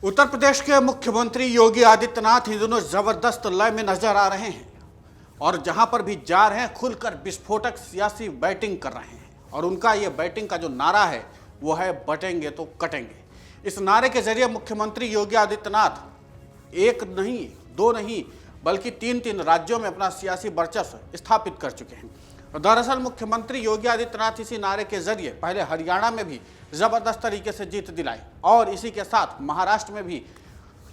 उत्तर प्रदेश के मुख्यमंत्री योगी आदित्यनाथ इन दिनों जबरदस्त लय में नजर आ रहे हैं और जहां पर भी जा रहे हैं खुलकर विस्फोटक सियासी बैटिंग कर रहे हैं। और उनका ये बैटिंग का जो नारा है वो है बटेंगे तो कटेंगे। इस नारे के जरिए मुख्यमंत्री योगी आदित्यनाथ एक नहीं दो नहीं बल्कि तीन राज्यों में अपना सियासी वर्चस्व स्थापित कर चुके हैं। दरअसल मुख्यमंत्री योगी आदित्यनाथ इसी नारे के जरिए पहले हरियाणा में भी जबरदस्त तरीके से जीत दिलाई और इसी के साथ महाराष्ट्र में भी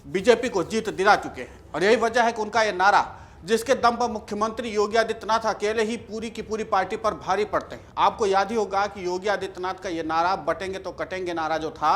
बीजेपी को जीत दिला चुके हैं। और यही वजह है कि उनका ये नारा, जिसके दम पर मुख्यमंत्री योगी आदित्यनाथ अकेले ही पूरी की पूरी पार्टी पर भारी पड़ते हैं। आपको याद ही होगा कि योगी आदित्यनाथ का ये नारा बटेंगे तो कटेंगे नारा जो था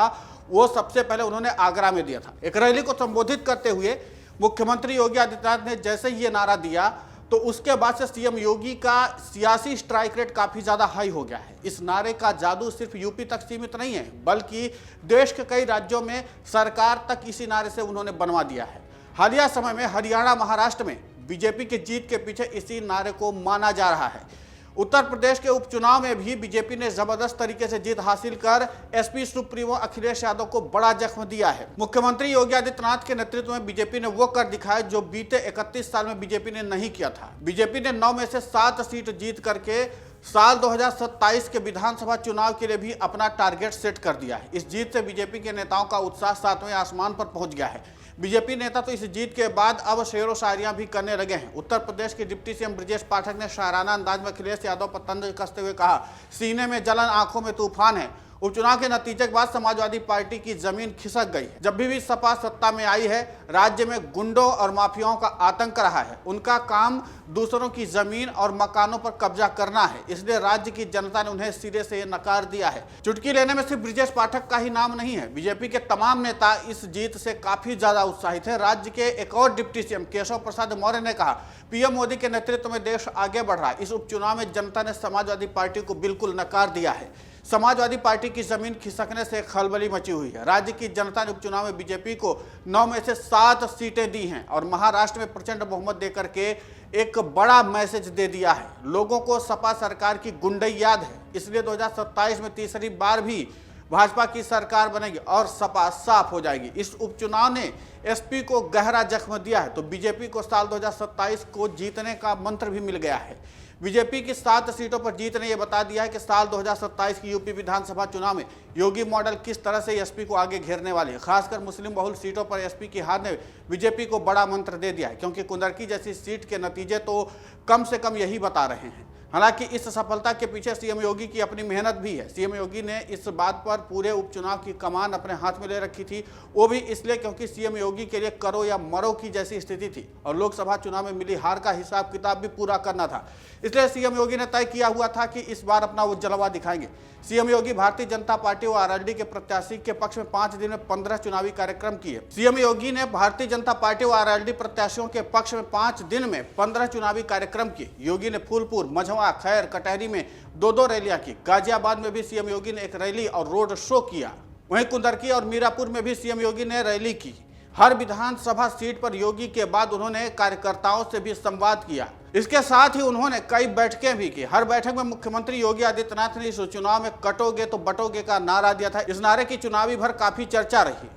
वो सबसे पहले उन्होंने आगरा में दिया था। एक रैली को संबोधित करते हुए मुख्यमंत्री योगी आदित्यनाथ ने जैसे ही ये नारा दिया तो उसके बाद से सीएम योगी का सियासी स्ट्राइक रेट काफी ज्यादा हाई हो गया है। इस नारे का जादू सिर्फ यूपी तक सीमित नहीं है बल्कि देश के कई राज्यों में सरकार तक इसी नारे से उन्होंने बनवा दिया है। हालिया समय में हरियाणा महाराष्ट्र में बीजेपी की जीत के पीछे इसी नारे को माना जा रहा है। उत्तर प्रदेश के उपचुनाव में भी बीजेपी ने जबरदस्त तरीके से जीत हासिल कर एसपी सुप्रीमो अखिलेश यादव को बड़ा जख्म दिया है। मुख्यमंत्री योगी आदित्यनाथ के नेतृत्व में बीजेपी ने वो कर दिखाया जो बीते 31 साल में बीजेपी ने नहीं किया था। बीजेपी ने 9 में से 7 सीट जीत करके साल 2027 के विधानसभा चुनाव के लिए भी अपना टारगेट सेट कर दिया है। इस जीत से बीजेपी के नेताओं का उत्साह 7वें आसमान पर पहुंच गया है। बीजेपी नेता तो इस जीत के बाद अब शेरो शायरियां भी करने लगे हैं। उत्तर प्रदेश के डिप्टी सीएम ब्रजेश पाठक ने शायराना अंदाज में अखिलेश यादव पर तंज कसते हुए कहा, सीने में जलन आंखों में तूफान है। उपचुनाव के नतीजे के बाद समाजवादी पार्टी की जमीन खिसक गई। जब भी सपा सत्ता में आई है राज्य में गुंडों और माफियाओं का आतंक रहा है। उनका काम दूसरों की जमीन और मकानों पर कब्जा करना है, इसलिए राज्य की जनता ने उन्हें सिरे से नकार दिया है। चुटकी लेने में सिर्फ ब्रजेश पाठक का ही नाम नहीं है। बीजेपी के तमाम नेता इस जीत से काफी ज्यादा उत्साहित है। राज्य के एक और डिप्टी सीएम केशव प्रसाद मौर्य ने कहा, पीएम मोदी के नेतृत्व में देश आगे बढ़ रहा है। इस उपचुनाव में जनता ने समाजवादी पार्टी को बिल्कुल नकार दिया है। समाजवादी पार्टी की जमीन खिसकने से खलबली मची हुई है। राज्य की जनता ने उपचुनाव में बीजेपी को 9 में से 7 सीटें दी हैं और महाराष्ट्र में प्रचंड बहुमत देकर के एक बड़ा मैसेज दे दिया है। लोगों को सपा सरकार की गुंडई याद है, इसलिए 2027 में तीसरी बार भी भाजपा की सरकार बनेगी और सपा साफ हो जाएगी। इस उपचुनाव ने एसपी को गहरा जख्म दिया है तो बीजेपी को साल 2027 को जीतने का मंत्र भी मिल गया है। बीजेपी की 7 सीटों पर जीत ने यह बता दिया है कि साल 2027 की यूपी विधानसभा चुनाव में योगी मॉडल किस तरह से एसपी को आगे घेरने वाली है। खासकर मुस्लिम बहुल सीटों पर एसपी की हार ने बीजेपी को बड़ा मंत्र दे दिया है, क्योंकि कुंदरकी जैसी सीट के नतीजे तो कम से कम यही बता रहे हैं। हालांकि इस सफलता के पीछे सीएम योगी की अपनी मेहनत भी है। सीएम योगी ने इस बात पर पूरे उपचुनाव की कमान अपने हाथ में ले रखी थी, वो भी इसलिए क्योंकि सीएम योगी के लिए करो या मरो की जैसी स्थिति थी और लोकसभा चुनाव में मिली हार का हिसाब किताब भी पूरा करना था। इसलिए सीएम योगी ने तय किया हुआ था कि इस बार अपना वो जलवा दिखाएंगे। सीएम योगी भारतीय जनता पार्टी और आरएलडी के प्रत्याशी के पक्ष में 5 दिन में 15 चुनावी कार्यक्रम किए। सीएम योगी ने भारतीय जनता पार्टी और आरएलडी प्रत्याशियों के पक्ष में 5 दिन में 15 चुनावी कार्यक्रम किए। योगी ने फूलपुर, मझवा, खैर, कटहरी में 2-2 रैलियां की। गाजियाबाद में भी सीएम योगी ने एक रैली और रोड शो किया। वहीं कुंदरकी और मीरापुर में भी सीएम योगी ने रैली की। हर विधानसभा सीट पर योगी के बाद उन्होंने कार्यकर्ताओं से भी संवाद किया। इसके साथ ही उन्होंने कई बैठकें भी की। हर बैठक में मुख्यमंत्री योगी आदित्यनाथ ने इस चुनाव में कटोगे तो बटोगे का नारा दिया था। इस नारे की चुनावी भर काफी चर्चा रही।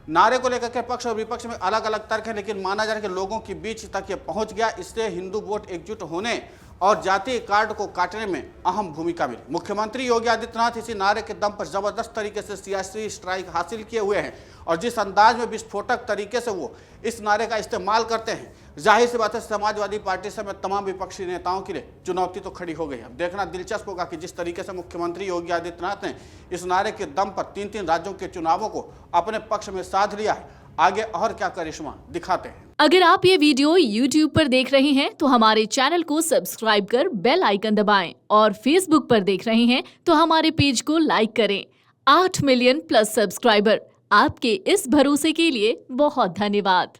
नारे को लेकर के पक्ष और विपक्ष में अलग अलग तर्क है, लेकिन माना जा रहा है कि लोगों के बीच तक ये पहुंच गया। इससे हिंदू वोट एकजुट होने और जातीय कार्ड को काटने में अहम भूमिका मिली। मुख्यमंत्री योगी आदित्यनाथ इसी नारे के दम पर जबरदस्त तरीके से सियासी स्ट्राइक हासिल किए हुए हैं और जिस अंदाज में विस्फोटक तरीके से वो इस नारे का इस्तेमाल करते हैं, जाहिर सी बात है समाजवादी पार्टी समेत तमाम विपक्षी नेताओं के लिए चुनौती तो खड़ी हो गई है। अब देखना दिलचस्प होगा कि जिस तरीके से मुख्यमंत्री योगी आदित्यनाथ ने इस नारे के दम पर 3 राज्यों के चुनावों को अपने पक्ष में साध लिया है, आगे और क्या करिश्मा दिखाते हैं। अगर आप ये वीडियो YouTube पर देख रहे हैं तो हमारे चैनल को सब्सक्राइब कर बेल आइकन दबाएं और Facebook पर देख रहे हैं तो हमारे पेज को लाइक करें। 8 मिलियन प्लस सब्सक्राइबर, आपके इस भरोसे के लिए बहुत धन्यवाद।